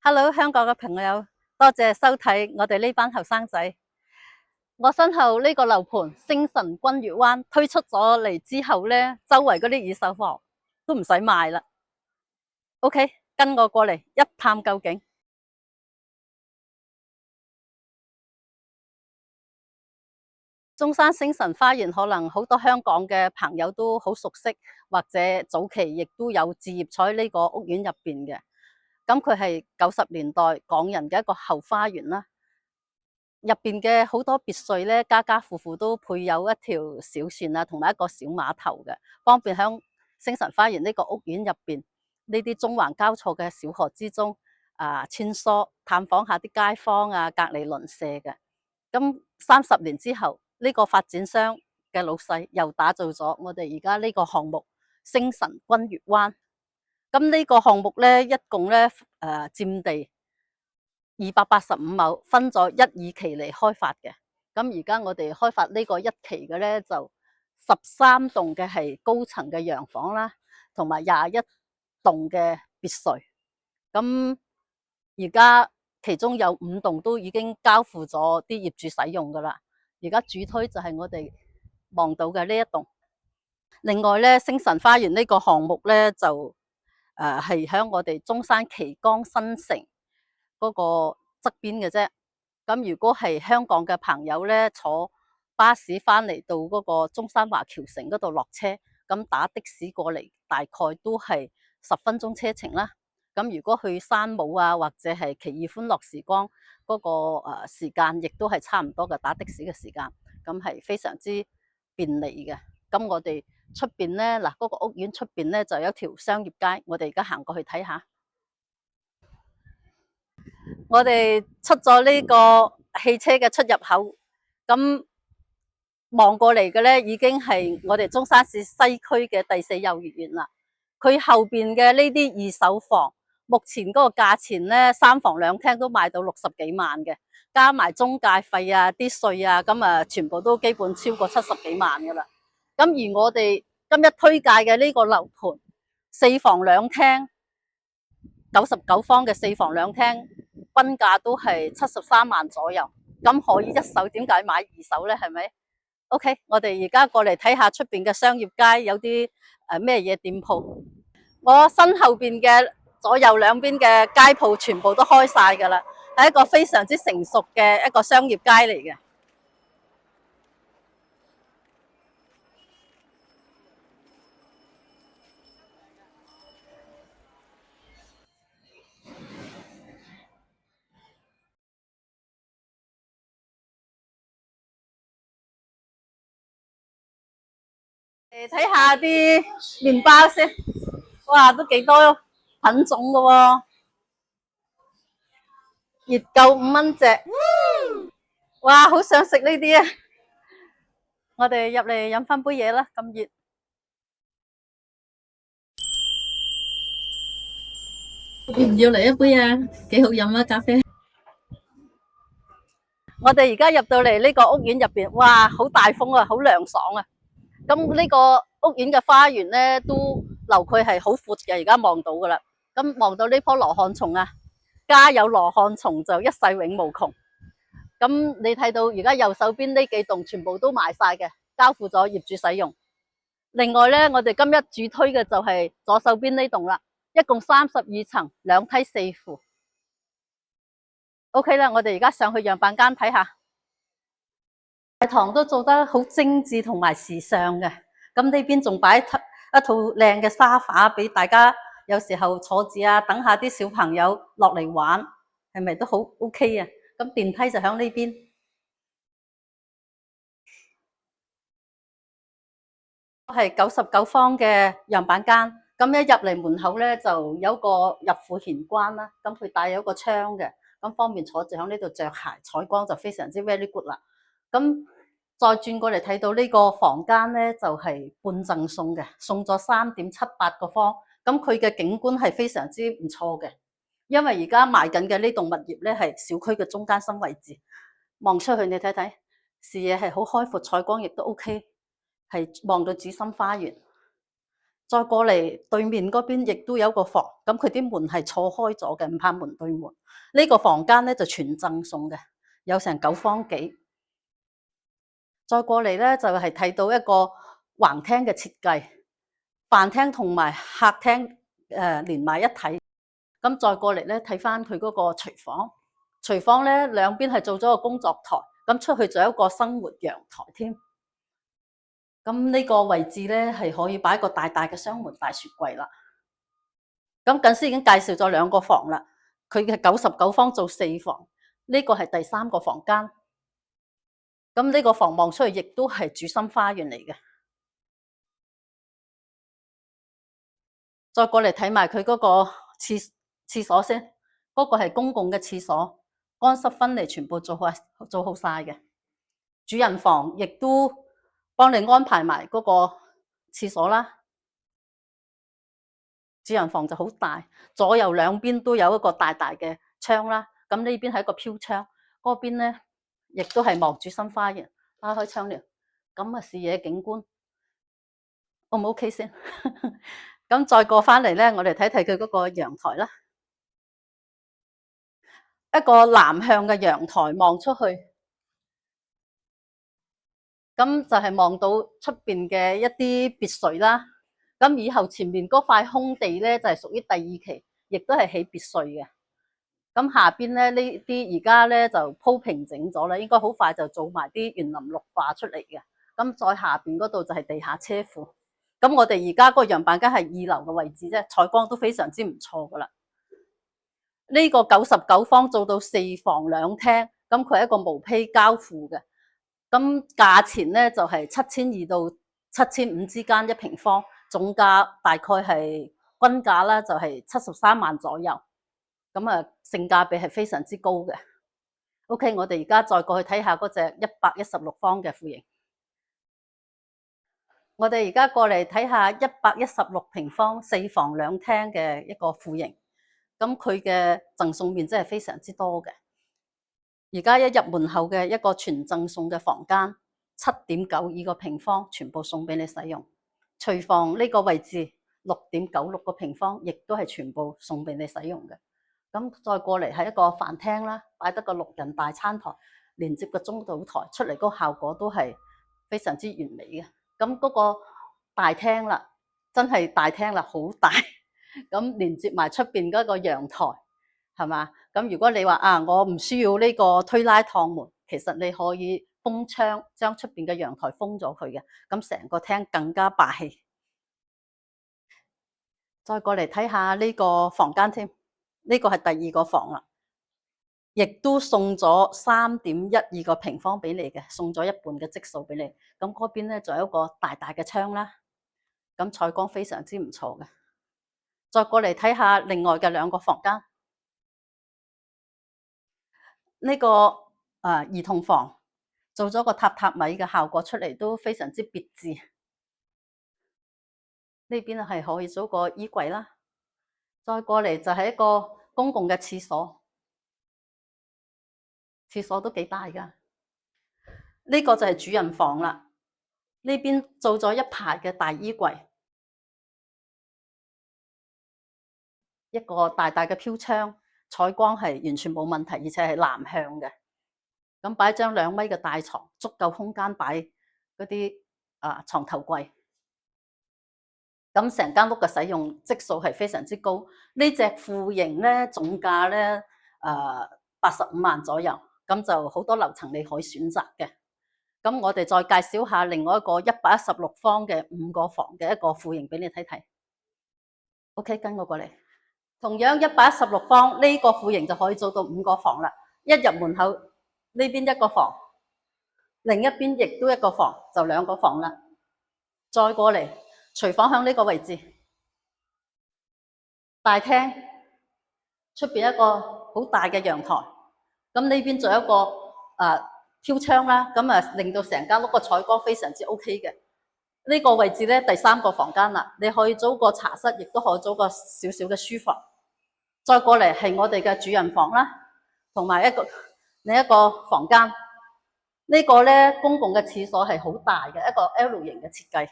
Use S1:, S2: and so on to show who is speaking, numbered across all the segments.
S1: Hello，香港嘅朋友，多謝收睇我哋呢班後生仔。我身後呢個樓盤星辰君悅灣推出咗嚟之後呢，周圍嗰啲二手房都唔使賣啦。OK，跟我過嚟一探究竟。中山星辰花園可能好多香港嘅朋友都好熟悉，或者早期亦都有置業喺呢個屋苑入邊嘅。咁佢係90年代港人嘅一個後花園啦。入邊嘅好多別墅咧，家家戶戶都配有一條小船啊，同埋一個小碼頭嘅，方便響星辰花園呢個屋苑入邊呢啲縱橫交錯嘅小河之中穿梭探訪下啲街坊啊，隔籬鄰舍嘅。咁30年之後，呢個發展商嘅老細又打造咗我哋而家呢個項目星辰君悅灣。咁呢個項目咧，一共咧佔地285畝，分咗1、2期嚟開發嘅。咁而家我哋開發呢個1期嘅咧，就13棟嘅係高層嘅洋房啦，同埋21棟嘅別墅。咁而家其中有5棟都已經交付咗啲業主使用噶啦。而家主推就係我哋望到嘅呢一棟。另外咧，星辰花園呢個項目咧就係喺我哋中山旗江新城嗰個側邊嘅啫。咁如果係香港嘅朋友咧，坐巴士翻嚟到嗰個中山華僑城嗰度落車，咁打的士過嚟，大概都係10分鐘車程啦。咁如果去山姆啊，或者係奇異歡樂時光嗰個時間，亦都係差唔多嘅打的士嘅時間，咁係非常之便利嘅。咁我哋出邊咧，嗱嗰個屋苑出邊咧就有一條商業街，我哋而家行過去睇下。我哋出咗呢個汽車嘅出入口，咁望過嚟嘅咧已經係我哋中山市西區嘅第4幼兒園啦。佢後邊嘅呢啲二手房，目前嗰個價錢咧，3房2廳都賣到60幾萬嘅，加埋中介費啊、啲稅啊，咁全部都基本超過70幾萬噶啦。咁而我哋今日推介嘅呢個樓盤，4房2廳，99方嘅4房2廳，均價都係73萬左右。咁可以一手，點解買二手呢？係咪 ？OK， 我哋而家過嚟睇下出邊嘅商業街有啲咩嘢店鋪。我身後邊嘅左右兩邊嘅街鋪全部都開晒噶啦，係一個非常之成熟嘅一個商業街嚟嘅。睇下啲麵包先，哇，都幾多品種噶喎，熱狗5蚊隻，哇，好想食呢啲啊！我哋入嚟飲翻杯嘢啦，咁熱。要唔要嚟一杯啊？幾好飲啊，咖啡。我哋而家入到嚟呢個屋苑入邊，哇，好大風啊，好涼爽啊！咁呢個屋苑嘅花園咧，都樓距係好闊嘅，而家望到噶啦。咁望到呢棵羅漢松啊，家有羅漢松就一世永無窮。咁你睇到而家右手邊呢幾棟全部都賣晒嘅，交付咗業主使用。另外咧，我哋今日主推嘅就係左手邊呢棟啦，一共32層，2梯4戶。OK 啦，我哋而家上去樣板間睇下。大堂都做得好精緻同埋時尚嘅，咁呢邊仲擺一套靚嘅沙發俾大家，有時候坐住啊，等下啲小朋友落嚟玩，係咪都好 OK 啊？咁電梯就響呢邊，係99方嘅樣板間。咁一入嚟門口咧，就有個入戶玄關啦，咁佢帶有個窗嘅，咁方便坐住響呢度着鞋，採光就非常之 very good 啦。咁再轉過嚟睇到呢個房間咧，就係半贈送嘅，送咗3.78個方，咁佢嘅景觀係非常之唔錯嘅。因為而家賣緊嘅呢棟物業咧，係小區嘅中間心位置，望出去你睇睇，視野係好開闊，採光亦都 OK，係望到紫心花園。再過嚟對面嗰邊亦都有個房，咁佢啲門係錯開咗嘅，唔怕門對門。呢個房間咧就全贈送嘅，有成9方幾。再過嚟咧就係睇到一個橫廳嘅設計，飯廳同埋客廳連埋一體。咁再過嚟咧睇翻佢嗰個廚房，廚房咧兩邊係做咗個工作台，咁出去仲有一個生活陽台添。咁呢個位置咧係可以擺一個大大嘅雙門大雪櫃啦。咁近先已經介紹咗2個房啦，佢嘅99方做4房，呢個係第3個房間。咁呢個房望出去亦都係主心花園嚟嘅。再過嚟睇埋佢嗰個廁所先，嗰個係公共嘅廁所，乾濕分離全部做好晒嘅。主人房亦都幫你安排埋嗰個廁所啦。主人房就好大，左右兩邊都有一個大大嘅窗啦。咁呢邊係一個飄窗，嗰邊咧亦都係望住新花園。打開窗簾，咁啊視野景觀 O 唔 OK 先？咁再過翻嚟咧，我哋睇睇佢嗰個陽台啦。一個南向嘅陽台望出去，咁就係望到出邊嘅一啲別墅啦。咁以後前面嗰塊空地咧就係屬於第2期，亦都係起別墅嘅。咁下邊咧呢啲而家咧就鋪平整咗啦，應該好快就做埋啲園林綠化出嚟嘅。咁再下邊嗰度就係地下車庫。咁我哋而家個樣板間係2樓嘅位置啫，採光都非常之唔錯噶啦。呢個99方做到4房2廳，咁佢係一個毛坯交付嘅。咁價錢咧就係7200到7500之間1平方，總價大概係均價啦，就係73萬左右。咁啊，性價比係非常之高嘅。OK，我哋而家再過去睇下嗰隻116方嘅戶型。我哋而家過嚟睇下116平方4房2廳嘅一個戶型。咁佢嘅贈送面積係非常之多嘅。而家一入門口嘅一個全贈送嘅房間，7.92個平方，全部送俾你使用。廚房呢個位置6.96個平方，亦都係全部送俾你使用嘅。咁再過嚟係一個飯廳啦，擺得個6人大餐台，連接個中島台，出嚟嗰個效果都係非常之完美嘅。咁嗰個大廳啦，真係大廳啦，好大。咁連接埋出邊嗰個陽台，係嘛？咁如果你話啊，我唔需要呢個推拉趟門，其實你可以封窗，將出邊嘅陽台封咗佢嘅，咁成個廳更加霸氣。再過嚟睇下呢個房間添，呢個係第2個房啦，亦都送咗3.12個平方俾你嘅，送咗一半嘅積數俾你。咁嗰邊咧仲有一個大大嘅窗啦，咁採光非常之唔錯嘅。再過嚟睇下另外嘅2個房間，呢個兒童房做咗個榻榻米嘅效果出嚟，都非常之別致。呢邊係可以做個衣櫃啦。再過嚟就係一個公共嘅廁所，廁所都幾大噶。呢個就係主人房啦。呢邊做咗一排嘅大衣櫃。一個大大嘅飄窗，採光係完全冇問題，而且係南向嘅。咁擺張2米嘅大床，足夠空間擺嗰啲床頭櫃。咁成間屋嘅使用積數係非常之高。呢隻戶型咧總價咧85萬左右，咁就好多樓層你可以選擇嘅。咁我哋再介紹下另外一個116方嘅5個房嘅一個戶型俾你睇睇。OK， 跟我過嚟。同樣116方呢個戶型就可以做到5個房啦。一入門口呢邊一個房，另一邊亦都一個房，就2個房啦。再過嚟，廚房響呢個位置，大廳出邊一個好大嘅陽台。咁呢邊仲有一個飄窗啦，咁令到成間屋個採光非常之 OK 嘅。呢個位置咧第3個房間啦，你可以租個茶室，亦都可以租個少少嘅書房。再過嚟係我哋嘅主人房啦，同埋另一個房間。呢個咧公共嘅廁所係好大嘅一個 L 型嘅設計。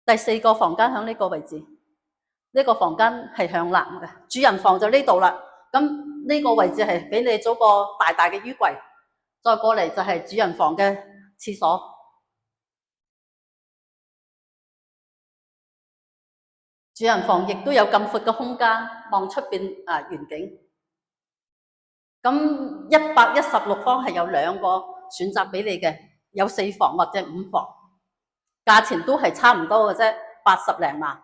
S1: 第4個房間喺呢個位置，呢個房間係向南嘅，主人房就呢度啦。咁呢個位置係俾你做個大大嘅衣櫃，再過嚟就係主人房嘅廁所。主人房亦都有咁闊嘅空間，望出邊園景。咁116方係有2個選擇俾你嘅，有4房或者5房，價錢都係差唔多嘅啫，80零萬。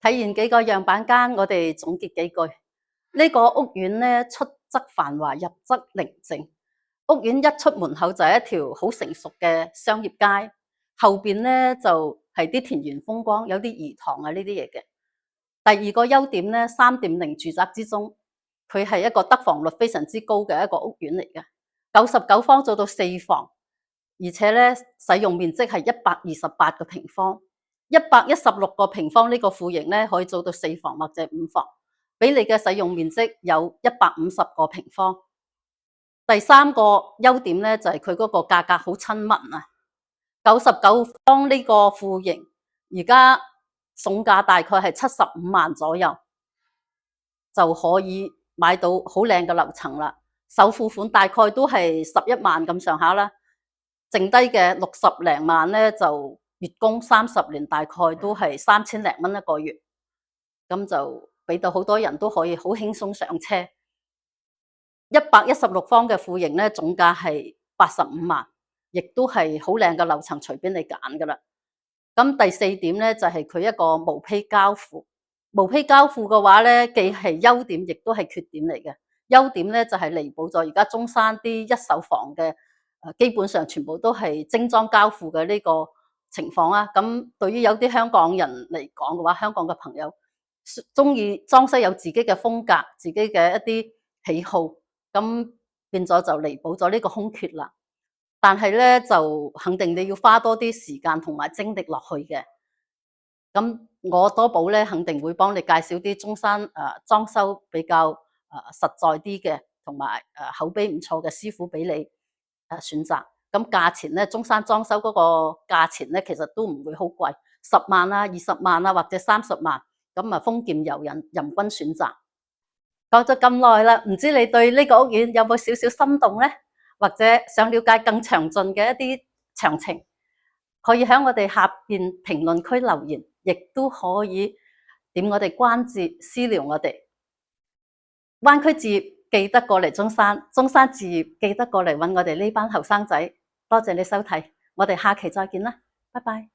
S1: 睇完幾個樣板間，我哋總結幾句。呢個屋苑咧，出則繁華，入則寧靜。屋苑一出門口就係一條好成熟嘅商業街，後邊咧就係啲田園風光，有啲魚塘啊呢啲嘢嘅。第二個優點咧，3.0住宅之中，佢係一個得房率非常之高嘅一個屋苑嚟嘅，99方做到4房，而且咧使用面積係128個平方，116個平方呢個戶型咧可以做到4房或者5房，俾你嘅使用面積有150個平方。第3個優點咧就係佢嗰個價格好親民啊，99方呢個戶型而家總價大概係75萬左右，就可以買到好靚嘅樓層啦。首付款大概都係11萬咁上下啦，剩低嘅60零萬咧就月供30年，大概都係3000零蚊一個月，咁就俾到好多人都可以好輕鬆上車。116方嘅戶型咧總價係85萬，亦都係好靚嘅樓層，隨便你揀噶啦。咁第4點咧就係佢一個無坯交付。無坯交付嘅話咧，既係優點亦都係缺點嚟嘅。優點咧就係彌補咗而家中山啲一手房嘅基本上全部都係精裝交付嘅呢個情況啊。咁對於有啲香港人嚟講嘅話，香港嘅朋友中意裝修有自己嘅風格，自己嘅一啲喜好，咁變咗就彌補咗呢個空缺啦。但係咧就肯定你要花多啲時間同埋精力落去嘅。咁我多寶咧肯定會幫你介紹啲中山裝修比較實在啲嘅，同埋口碑唔錯嘅師傅俾你選擇。咁價錢咧，中山裝修嗰個價錢咧，其實都唔會好貴，10萬啊、20萬啊或者30萬，咁啊豐儉由人，任君選擇。講咗咁耐啦，唔知你對呢個屋苑有冇少少心動咧？或者想了解更詳盡嘅一啲詳情，可以喺我哋下邊評論區留言，亦都可以點我哋關注私聊我哋。灣區置業記得過嚟中山，中山置業記得過嚟揾我哋呢班後生仔。多謝你收睇，我哋下期再見啦，拜拜。